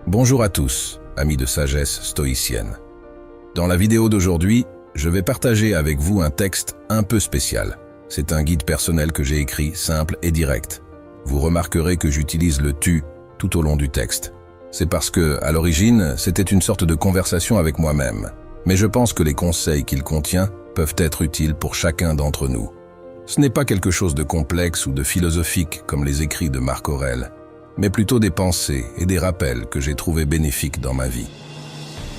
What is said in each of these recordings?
Bonjour à tous, amis de sagesse stoïcienne. Dans la vidéo d'aujourd'hui, je vais partager avec vous un texte un peu spécial. C'est un guide personnel que j'ai écrit, simple et direct. Vous remarquerez que j'utilise le « tu » tout au long du texte. C'est parce que, à l'origine, c'était une sorte de conversation avec moi-même. Mais je pense que les conseils qu'il contient peuvent être utiles pour chacun d'entre nous. Ce n'est pas quelque chose de complexe ou de philosophique comme les écrits de Marc Aurèle, mais plutôt des pensées et des rappels que j'ai trouvés bénéfiques dans ma vie.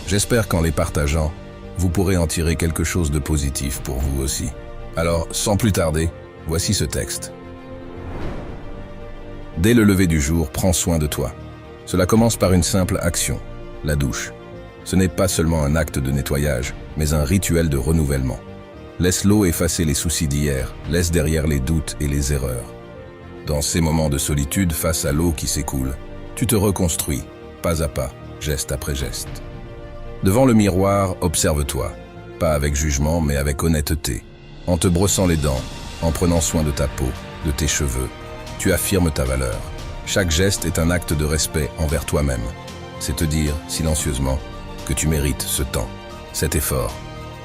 J'espère qu'en les partageant, vous pourrez en tirer quelque chose de positif pour vous aussi. Alors, sans plus tarder, voici ce texte. Dès le lever du jour, prends soin de toi. Cela commence par une simple action, la douche. Ce n'est pas seulement un acte de nettoyage, mais un rituel de renouvellement. Laisse l'eau effacer les soucis d'hier, laisse derrière les doutes et les erreurs. Dans ces moments de solitude face à l'eau qui s'écoule, tu te reconstruis, pas à pas, geste après geste. Devant le miroir, observe-toi, pas avec jugement mais avec honnêteté. En te brossant les dents, en prenant soin de ta peau, de tes cheveux, tu affirmes ta valeur. Chaque geste est un acte de respect envers toi-même. C'est te dire, silencieusement, que tu mérites ce temps, cet effort.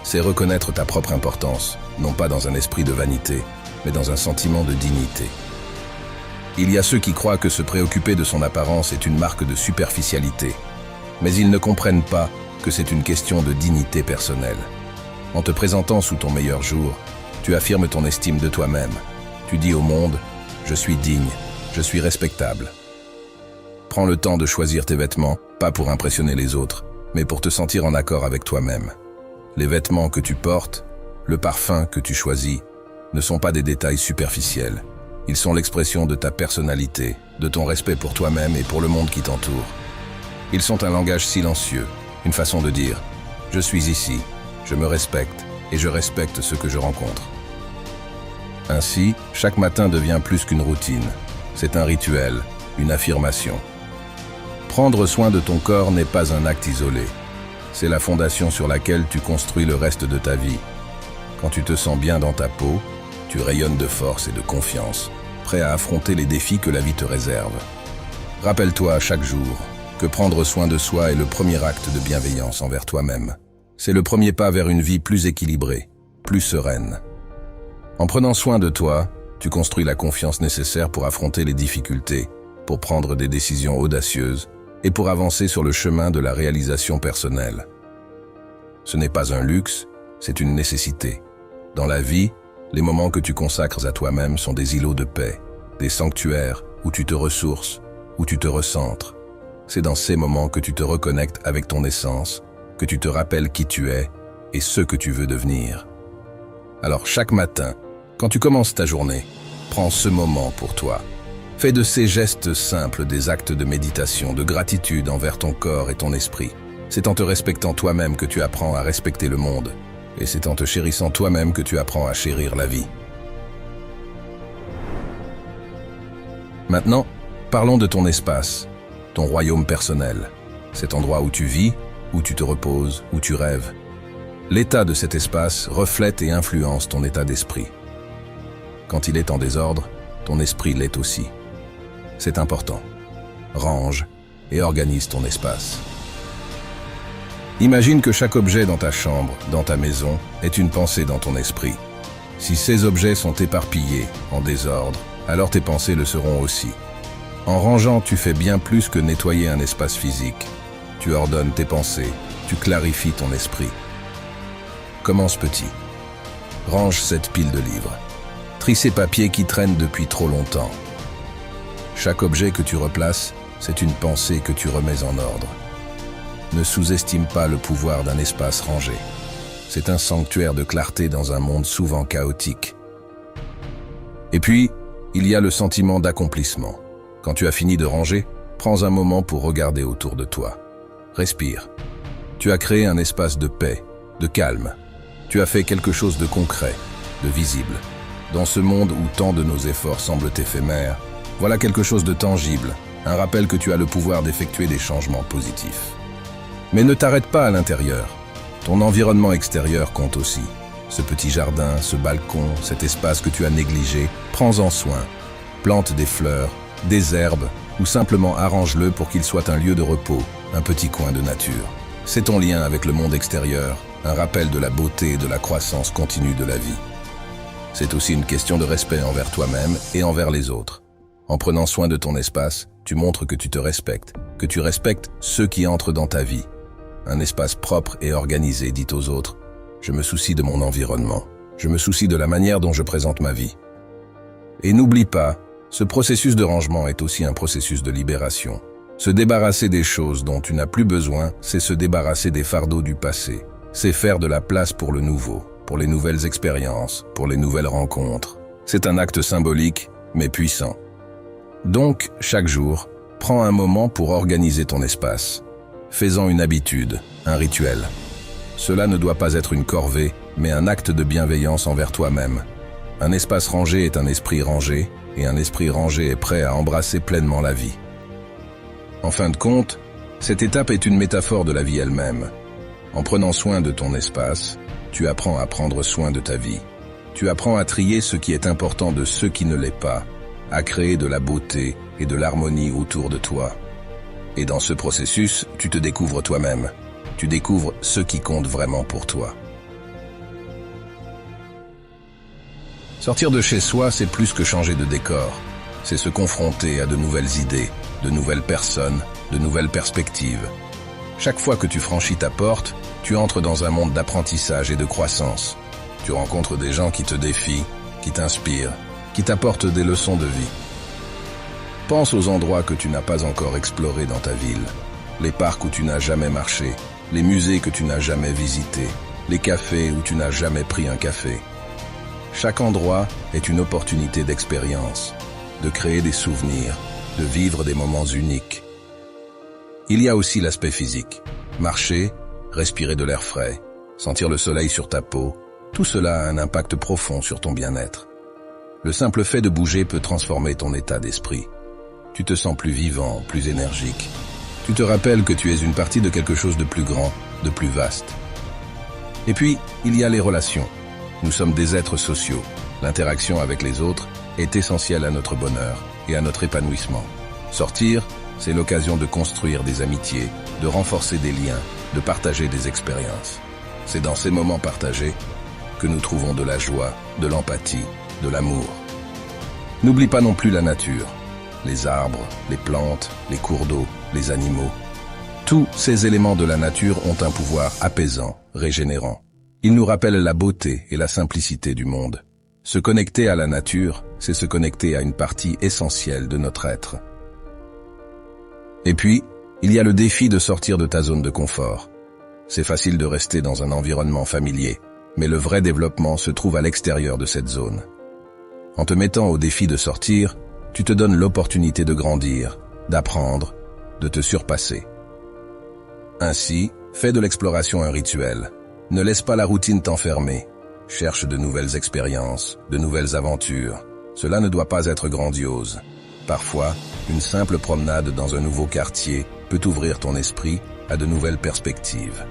C'est reconnaître ta propre importance, non pas dans un esprit de vanité, mais dans un sentiment de dignité. Il y a ceux qui croient que se préoccuper de son apparence est une marque de superficialité, mais ils ne comprennent pas que c'est une question de dignité personnelle. En te présentant sous ton meilleur jour, tu affirmes ton estime de toi-même. Tu dis au monde, je suis digne, je suis respectable. Prends le temps de choisir tes vêtements, pas pour impressionner les autres, mais pour te sentir en accord avec toi-même. Les vêtements que tu portes, le parfum que tu choisis, ne sont pas des détails superficiels. Ils sont l'expression de ta personnalité, de ton respect pour toi-même et pour le monde qui t'entoure. Ils sont un langage silencieux, une façon de dire « Je suis ici, je me respecte et je respecte ce que je rencontre ». Ainsi, chaque matin devient plus qu'une routine. C'est un rituel, une affirmation. Prendre soin de ton corps n'est pas un acte isolé. C'est la fondation sur laquelle tu construis le reste de ta vie. Quand tu te sens bien dans ta peau, tu rayonnes de force et de confiance, prêt à affronter les défis que la vie te réserve. Rappelle-toi chaque jour que prendre soin de soi est le premier acte de bienveillance envers toi-même. C'est le premier pas vers une vie plus équilibrée, plus sereine. En prenant soin de toi, tu construis la confiance nécessaire pour affronter les difficultés, pour prendre des décisions audacieuses et pour avancer sur le chemin de la réalisation personnelle. Ce n'est pas un luxe, c'est une nécessité. Dans la vie, les moments que tu consacres à toi-même sont des îlots de paix, des sanctuaires où tu te ressources, où tu te recentres. C'est dans ces moments que tu te reconnectes avec ton essence, que tu te rappelles qui tu es et ce que tu veux devenir. Alors chaque matin, quand tu commences ta journée, prends ce moment pour toi. Fais de ces gestes simples des actes de méditation, de gratitude envers ton corps et ton esprit. C'est en te respectant toi-même que tu apprends à respecter le monde. Et c'est en te chérissant toi-même que tu apprends à chérir la vie. Maintenant, parlons de ton espace, ton royaume personnel. Cet endroit où tu vis, où tu te reposes, où tu rêves. L'état de cet espace reflète et influence ton état d'esprit. Quand il est en désordre, ton esprit l'est aussi. C'est important. Range et organise ton espace. Imagine que chaque objet dans ta chambre, dans ta maison, est une pensée dans ton esprit. Si ces objets sont éparpillés, en désordre, alors tes pensées le seront aussi. En rangeant, tu fais bien plus que nettoyer un espace physique. Tu ordonnes tes pensées, tu clarifies ton esprit. Commence petit. Range cette pile de livres. Trie ces papiers qui traînent depuis trop longtemps. Chaque objet que tu replaces, c'est une pensée que tu remets en ordre. Ne sous-estime pas le pouvoir d'un espace rangé. C'est un sanctuaire de clarté dans un monde souvent chaotique. Et puis, il y a le sentiment d'accomplissement. Quand tu as fini de ranger, prends un moment pour regarder autour de toi. Respire. Tu as créé un espace de paix, de calme. Tu as fait quelque chose de concret, de visible. Dans ce monde où tant de nos efforts semblent éphémères, voilà quelque chose de tangible, un rappel que tu as le pouvoir d'effectuer des changements positifs. Mais ne t'arrête pas à l'intérieur. Ton environnement extérieur compte aussi. Ce petit jardin, ce balcon, cet espace que tu as négligé, prends-en soin. Plante des fleurs, des herbes, ou simplement arrange-le pour qu'il soit un lieu de repos, un petit coin de nature. C'est ton lien avec le monde extérieur, un rappel de la beauté et de la croissance continue de la vie. C'est aussi une question de respect envers toi-même et envers les autres. En prenant soin de ton espace, tu montres que tu te respectes, que tu respectes ceux qui entrent dans ta vie. Un espace propre et organisé dit aux autres « Je me soucie de mon environnement, je me soucie de la manière dont je présente ma vie ». Et n'oublie pas, ce processus de rangement est aussi un processus de libération. Se débarrasser des choses dont tu n'as plus besoin, c'est se débarrasser des fardeaux du passé. C'est faire de la place pour le nouveau, pour les nouvelles expériences, pour les nouvelles rencontres. C'est un acte symbolique, mais puissant. Donc, chaque jour, prends un moment pour organiser ton espace. Fais-en une habitude, un rituel. Cela ne doit pas être une corvée, mais un acte de bienveillance envers toi-même. Un espace rangé est un esprit rangé, et un esprit rangé est prêt à embrasser pleinement la vie. En fin de compte, cette étape est une métaphore de la vie elle-même. En prenant soin de ton espace, tu apprends à prendre soin de ta vie. Tu apprends à trier ce qui est important de ce qui ne l'est pas, à créer de la beauté et de l'harmonie autour de toi. Et dans ce processus, tu te découvres toi-même. Tu découvres ce qui compte vraiment pour toi. Sortir de chez soi, c'est plus que changer de décor. C'est se confronter à de nouvelles idées, de nouvelles personnes, de nouvelles perspectives. Chaque fois que tu franchis ta porte, tu entres dans un monde d'apprentissage et de croissance. Tu rencontres des gens qui te défient, qui t'inspirent, qui t'apportent des leçons de vie. Pense aux endroits que tu n'as pas encore explorés dans ta ville, les parcs où tu n'as jamais marché, les musées que tu n'as jamais visités, les cafés où tu n'as jamais pris un café. Chaque endroit est une opportunité d'expérience, de créer des souvenirs, de vivre des moments uniques. Il y a aussi l'aspect physique. Marcher, respirer de l'air frais, sentir le soleil sur ta peau, tout cela a un impact profond sur ton bien-être. Le simple fait de bouger peut transformer ton état d'esprit. Tu te sens plus vivant, plus énergique. Tu te rappelles que tu es une partie de quelque chose de plus grand, de plus vaste. Et puis, il y a les relations. Nous sommes des êtres sociaux. L'interaction avec les autres est essentielle à notre bonheur et à notre épanouissement. Sortir, c'est l'occasion de construire des amitiés, de renforcer des liens, de partager des expériences. C'est dans ces moments partagés que nous trouvons de la joie, de l'empathie, de l'amour. N'oublie pas non plus la nature. Les arbres, les plantes, les cours d'eau, les animaux. Tous ces éléments de la nature ont un pouvoir apaisant, régénérant. Ils nous rappellent la beauté et la simplicité du monde. Se connecter à la nature, c'est se connecter à une partie essentielle de notre être. Et puis, il y a le défi de sortir de ta zone de confort. C'est facile de rester dans un environnement familier, mais le vrai développement se trouve à l'extérieur de cette zone. En te mettant au défi de sortir, tu te donnes l'opportunité de grandir, d'apprendre, de te surpasser. Ainsi, fais de l'exploration un rituel. Ne laisse pas la routine t'enfermer. Cherche de nouvelles expériences, de nouvelles aventures. Cela ne doit pas être grandiose. Parfois, une simple promenade dans un nouveau quartier peut ouvrir ton esprit à de nouvelles perspectives.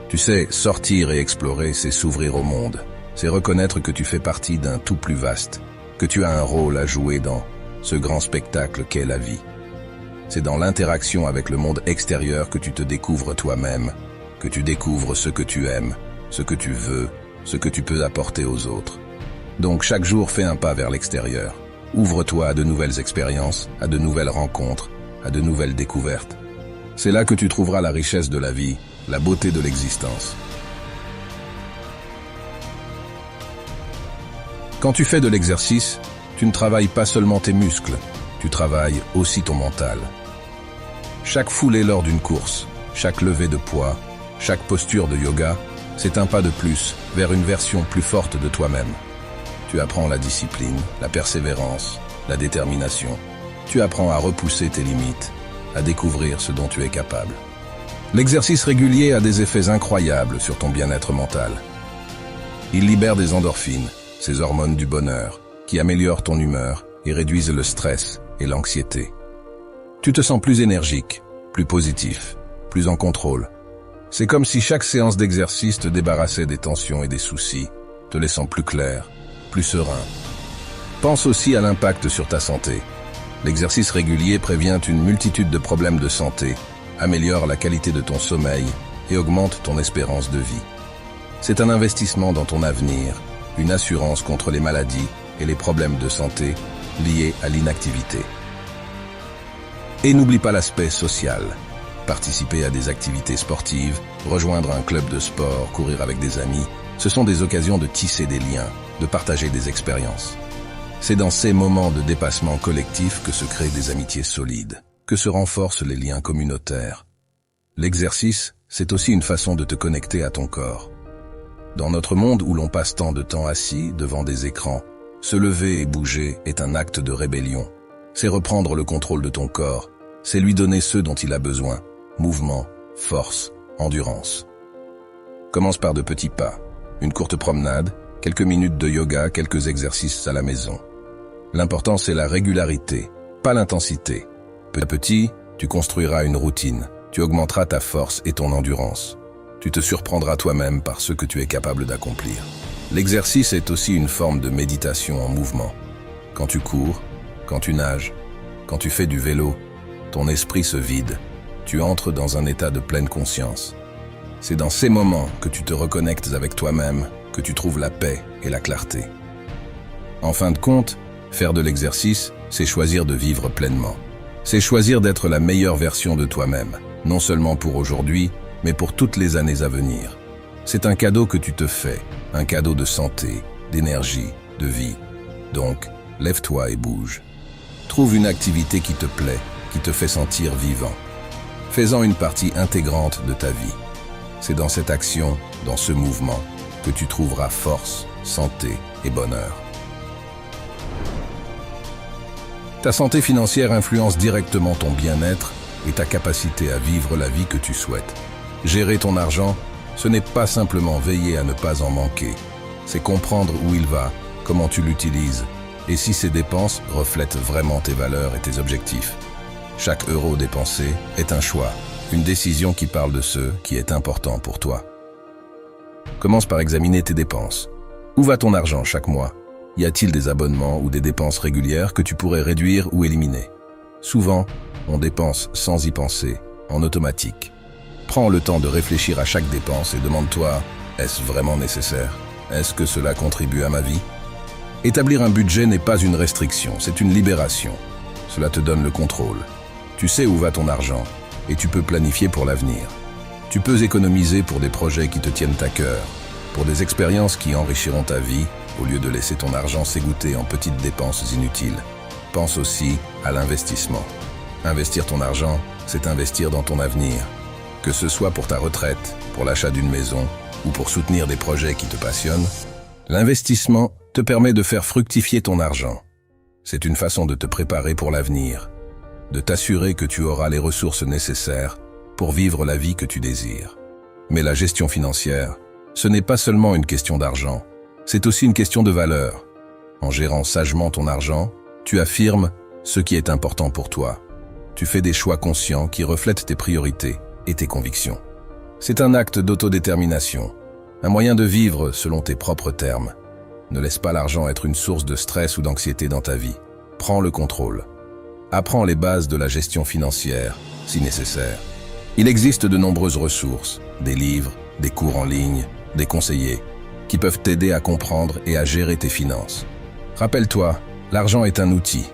Tu sais, sortir et explorer, c'est s'ouvrir au monde. C'est reconnaître que tu fais partie d'un tout plus vaste, que tu as un rôle à jouer dans ce grand spectacle qu'est la vie. C'est dans l'interaction avec le monde extérieur que tu te découvres toi-même, que tu découvres ce que tu aimes, ce que tu veux, ce que tu peux apporter aux autres. Donc chaque jour, fais un pas vers l'extérieur. Ouvre-toi à de nouvelles expériences, à de nouvelles rencontres, à de nouvelles découvertes. C'est là que tu trouveras la richesse de la vie, la beauté de l'existence. Quand tu fais de l'exercice, tu ne travailles pas seulement tes muscles, tu travailles aussi ton mental. Chaque foulée lors d'une course, chaque levée de poids, chaque posture de yoga, c'est un pas de plus vers une version plus forte de toi-même. Tu apprends la discipline, la persévérance, la détermination. Tu apprends à repousser tes limites, à découvrir ce dont tu es capable. L'exercice régulier a des effets incroyables sur ton bien-être mental. Il libère des endorphines, ces hormones du bonheur, qui améliorent ton humeur et réduisent le stress et l'anxiété. Tu te sens plus énergique, plus positif, plus en contrôle. C'est comme si chaque séance d'exercice te débarrassait des tensions et des soucis, te laissant plus clair, plus serein. Pense aussi à l'impact sur ta santé. L'exercice régulier prévient une multitude de problèmes de santé, améliore la qualité de ton sommeil et augmente ton espérance de vie. C'est un investissement dans ton avenir, une assurance contre les maladies et les problèmes de santé liés à l'inactivité. Et n'oublie pas l'aspect social. Participer à des activités sportives, rejoindre un club de sport, courir avec des amis, ce sont des occasions de tisser des liens, de partager des expériences. C'est dans ces moments de dépassement collectif que se créent des amitiés solides, que se renforcent les liens communautaires. L'exercice, c'est aussi une façon de te connecter à ton corps. Dans notre monde où l'on passe tant de temps assis devant des écrans, se lever et bouger est un acte de rébellion. C'est reprendre le contrôle de ton corps, c'est lui donner ce dont il a besoin, mouvement, force, endurance. Commence par de petits pas, une courte promenade, quelques minutes de yoga, quelques exercices à la maison. L'important c'est la régularité, pas l'intensité. Petit à petit, tu construiras une routine, tu augmenteras ta force et ton endurance. Tu te surprendras toi-même par ce que tu es capable d'accomplir. L'exercice est aussi une forme de méditation en mouvement. Quand tu cours, quand tu nages, quand tu fais du vélo, ton esprit se vide, tu entres dans un état de pleine conscience. C'est dans ces moments que tu te reconnectes avec toi-même, que tu trouves la paix et la clarté. En fin de compte, faire de l'exercice, c'est choisir de vivre pleinement. C'est choisir d'être la meilleure version de toi-même, non seulement pour aujourd'hui, mais pour toutes les années à venir. C'est un cadeau que tu te fais, un cadeau de santé, d'énergie, de vie. Donc, lève-toi et bouge. Trouve une activité qui te plaît, qui te fait sentir vivant. Fais-en une partie intégrante de ta vie. C'est dans cette action, dans ce mouvement, que tu trouveras force, santé et bonheur. Ta santé financière influence directement ton bien-être et ta capacité à vivre la vie que tu souhaites. Gérer ton argent, ce n'est pas simplement veiller à ne pas en manquer. C'est comprendre où il va, comment tu l'utilises, et si ces dépenses reflètent vraiment tes valeurs et tes objectifs. Chaque euro dépensé est un choix, une décision qui parle de ce qui est important pour toi. Commence par examiner tes dépenses. Où va ton argent chaque mois ? Y a-t-il des abonnements ou des dépenses régulières que tu pourrais réduire ou éliminer ? Souvent, on dépense sans y penser, en automatique. Prends le temps de réfléchir à chaque dépense et demande-toi, est-ce vraiment nécessaire ? Est-ce que cela contribue à ma vie ? Établir un budget n'est pas une restriction, c'est une libération. Cela te donne le contrôle. Tu sais où va ton argent et tu peux planifier pour l'avenir. Tu peux économiser pour des projets qui te tiennent à cœur, pour des expériences qui enrichiront ta vie, au lieu de laisser ton argent s'égoutter en petites dépenses inutiles. Pense aussi à l'investissement. Investir ton argent, c'est investir dans ton avenir. Que ce soit pour ta retraite, pour l'achat d'une maison ou pour soutenir des projets qui te passionnent, l'investissement te permet de faire fructifier ton argent. C'est une façon de te préparer pour l'avenir, de t'assurer que tu auras les ressources nécessaires pour vivre la vie que tu désires. Mais la gestion financière, ce n'est pas seulement une question d'argent, c'est aussi une question de valeur. En gérant sagement ton argent, tu affirmes ce qui est important pour toi. Tu fais des choix conscients qui reflètent tes priorités et tes convictions. C'est un acte d'autodétermination, un moyen de vivre selon tes propres termes. Ne laisse pas l'argent être une source de stress ou d'anxiété dans ta vie. Prends le contrôle. Apprends les bases de la gestion financière, si nécessaire. Il existe de nombreuses ressources, des livres, des cours en ligne, des conseillers, qui peuvent t'aider à comprendre et à gérer tes finances. Rappelle-toi, l'argent est un outil.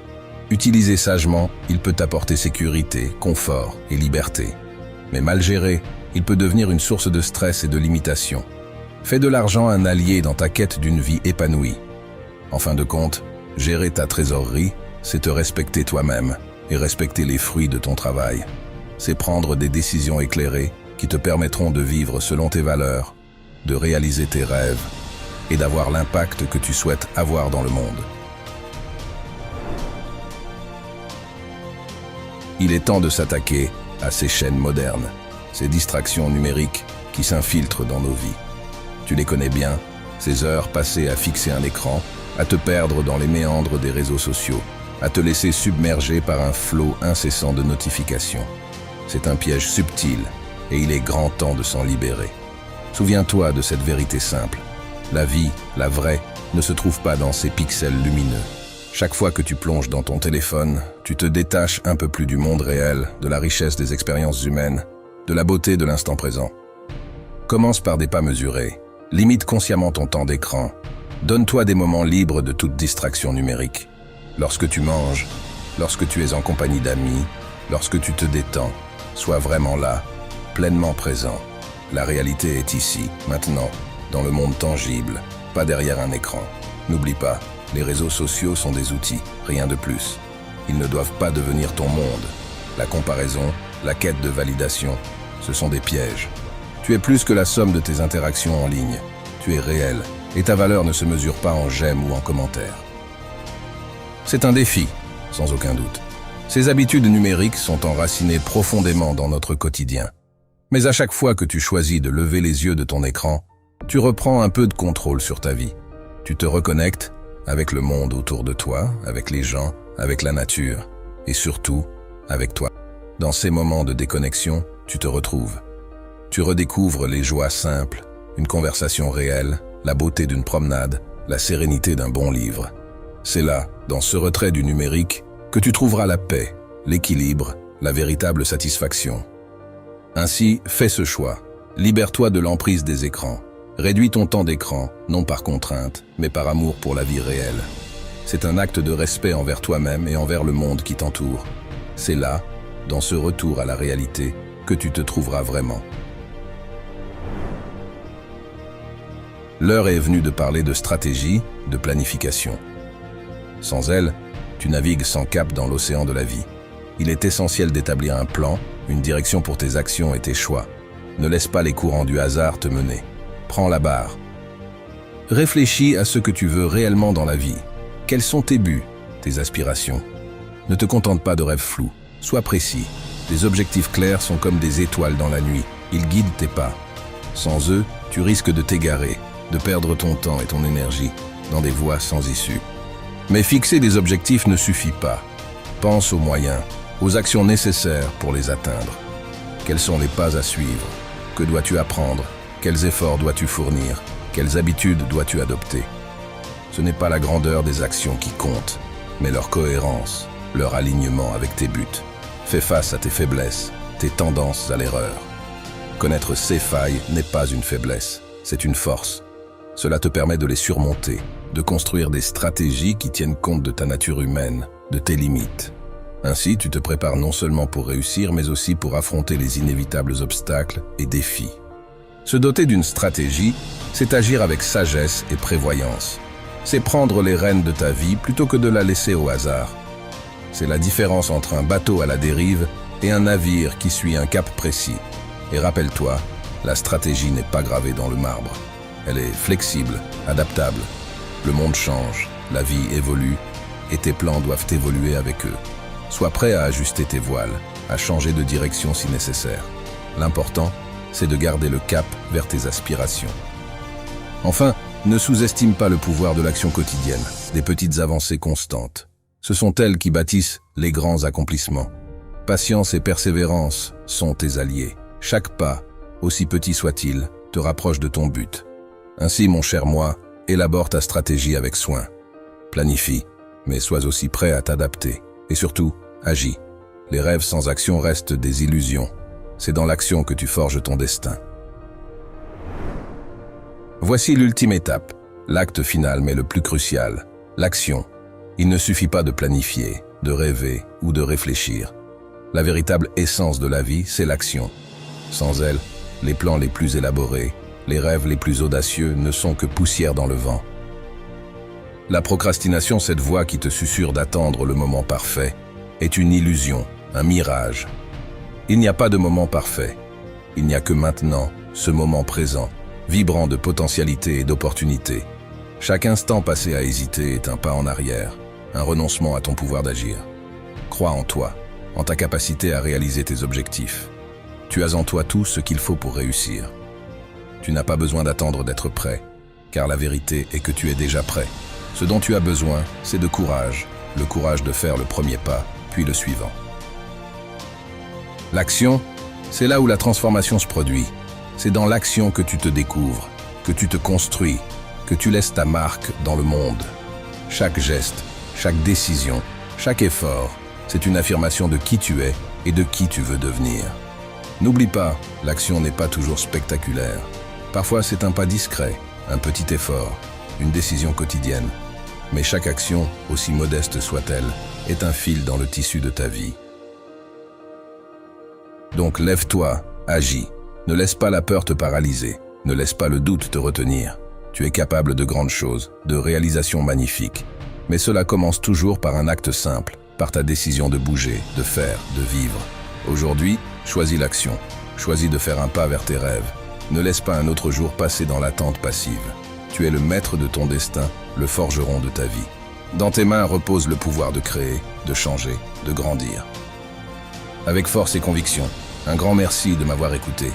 Utilisé sagement, il peut t'apporter sécurité, confort et liberté. Mais mal géré, il peut devenir une source de stress et de limitation. Fais de l'argent un allié dans ta quête d'une vie épanouie. En fin de compte, gérer ta trésorerie, c'est te respecter toi-même et respecter les fruits de ton travail. C'est prendre des décisions éclairées qui te permettront de vivre selon tes valeurs, de réaliser tes rêves et d'avoir l'impact que tu souhaites avoir dans le monde. Il est temps de s'attaquer à ces chaînes modernes, ces distractions numériques qui s'infiltrent dans nos vies. Tu les connais bien, ces heures passées à fixer un écran, à te perdre dans les méandres des réseaux sociaux, à te laisser submerger par un flot incessant de notifications. C'est un piège subtil et il est grand temps de s'en libérer. Souviens-toi de cette vérité simple. La vie, la vraie, ne se trouve pas dans ces pixels lumineux. Chaque fois que tu plonges dans ton téléphone, tu te détaches un peu plus du monde réel, de la richesse des expériences humaines, de la beauté de l'instant présent. Commence par des pas mesurés. Limite consciemment ton temps d'écran. Donne-toi des moments libres de toute distraction numérique. Lorsque tu manges, lorsque tu es en compagnie d'amis, lorsque tu te détends, sois vraiment là, pleinement présent. La réalité est ici, maintenant, dans le monde tangible, pas derrière un écran. N'oublie pas, les réseaux sociaux sont des outils, rien de plus. Ils ne doivent pas devenir ton monde. La comparaison, la quête de validation, ce sont des pièges. Tu es plus que la somme de tes interactions en ligne. Tu es réel, et ta valeur ne se mesure pas en j'aime ou en commentaires. C'est un défi, sans aucun doute. Ces habitudes numériques sont enracinées profondément dans notre quotidien. Mais à chaque fois que tu choisis de lever les yeux de ton écran, tu reprends un peu de contrôle sur ta vie. Tu te reconnectes avec le monde autour de toi, avec les gens, avec la nature, et surtout, avec toi. Dans ces moments de déconnexion, tu te retrouves. Tu redécouvres les joies simples, une conversation réelle, la beauté d'une promenade, la sérénité d'un bon livre. C'est là, dans ce retrait du numérique, que tu trouveras la paix, l'équilibre, la véritable satisfaction. Ainsi, fais ce choix. Libère-toi de l'emprise des écrans. Réduis ton temps d'écran, non par contrainte, mais par amour pour la vie réelle. C'est un acte de respect envers toi-même et envers le monde qui t'entoure. C'est là, dans ce retour à la réalité, que tu te trouveras vraiment. L'heure est venue de parler de stratégie, de planification. Sans elle, tu navigues sans cap dans l'océan de la vie. Il est essentiel d'établir un plan, une direction pour tes actions et tes choix. Ne laisse pas les courants du hasard te mener. Prends la barre. Réfléchis à ce que tu veux réellement dans la vie. Quels sont tes buts, tes aspirations? Ne te contente pas de rêves flous. Sois précis. Des objectifs clairs sont comme des étoiles dans la nuit. Ils guident tes pas. Sans eux, tu risques de t'égarer, de perdre ton temps et ton énergie dans des voies sans issue. Mais fixer des objectifs ne suffit pas. Pense aux moyens, aux actions nécessaires pour les atteindre. Quels sont les pas à suivre? Que dois-tu apprendre? Quels efforts dois-tu fournir? Quelles habitudes dois-tu adopter? Ce n'est pas la grandeur des actions qui compte, mais leur cohérence, leur alignement avec tes buts. Fais face à tes faiblesses, tes tendances à l'erreur. Connaître ses failles n'est pas une faiblesse, c'est une force. Cela te permet de les surmonter, de construire des stratégies qui tiennent compte de ta nature humaine, de tes limites. Ainsi, tu te prépares non seulement pour réussir, mais aussi pour affronter les inévitables obstacles et défis. Se doter d'une stratégie, c'est agir avec sagesse et prévoyance. C'est prendre les rênes de ta vie plutôt que de la laisser au hasard. C'est la différence entre un bateau à la dérive et un navire qui suit un cap précis. Et rappelle-toi, la stratégie n'est pas gravée dans le marbre. Elle est flexible, adaptable. Le monde change, la vie évolue, et tes plans doivent évoluer avec eux. Sois prêt à ajuster tes voiles, à changer de direction si nécessaire. L'important, c'est de garder le cap vers tes aspirations. Enfin, ne sous-estime pas le pouvoir de l'action quotidienne, des petites avancées constantes. Ce sont elles qui bâtissent les grands accomplissements. Patience et persévérance sont tes alliés. Chaque pas, aussi petit soit-il, te rapproche de ton but. Ainsi, mon cher moi, élabore ta stratégie avec soin. Planifie, mais sois aussi prêt à t'adapter. Et surtout, agis. Les rêves sans action restent des illusions. C'est dans l'action que tu forges ton destin. Voici l'ultime étape, l'acte final mais le plus crucial, l'action. Il ne suffit pas de planifier, de rêver ou de réfléchir. La véritable essence de la vie, c'est l'action. Sans elle, les plans les plus élaborés, les rêves les plus audacieux ne sont que poussière dans le vent. La procrastination, cette voix qui te susurre d'attendre le moment parfait, est une illusion, un mirage. Il n'y a pas de moment parfait. Il n'y a que maintenant, ce moment présent, vibrant de potentialité et d'opportunité. Chaque instant passé à hésiter est un pas en arrière, un renoncement à ton pouvoir d'agir. Crois en toi, en ta capacité à réaliser tes objectifs. Tu as en toi tout ce qu'il faut pour réussir. Tu n'as pas besoin d'attendre d'être prêt, car la vérité est que tu es déjà prêt. Ce dont tu as besoin, c'est de courage, le courage de faire le premier pas, puis le suivant. L'action, c'est là où la transformation se produit. C'est dans l'action que tu te découvres, que tu te construis, que tu laisses ta marque dans le monde. Chaque geste, chaque décision, chaque effort, c'est une affirmation de qui tu es et de qui tu veux devenir. N'oublie pas, l'action n'est pas toujours spectaculaire. Parfois c'est un pas discret, un petit effort, une décision quotidienne. Mais chaque action, aussi modeste soit-elle, est un fil dans le tissu de ta vie. Donc lève-toi, agis. Ne laisse pas la peur te paralyser. Ne laisse pas le doute te retenir. Tu es capable de grandes choses, de réalisations magnifiques. Mais cela commence toujours par un acte simple, par ta décision de bouger, de faire, de vivre. Aujourd'hui, choisis l'action. Choisis de faire un pas vers tes rêves. Ne laisse pas un autre jour passer dans l'attente passive. Tu es le maître de ton destin, le forgeron de ta vie. Dans tes mains repose le pouvoir de créer, de changer, de grandir. Avec force et conviction, un grand merci de m'avoir écouté.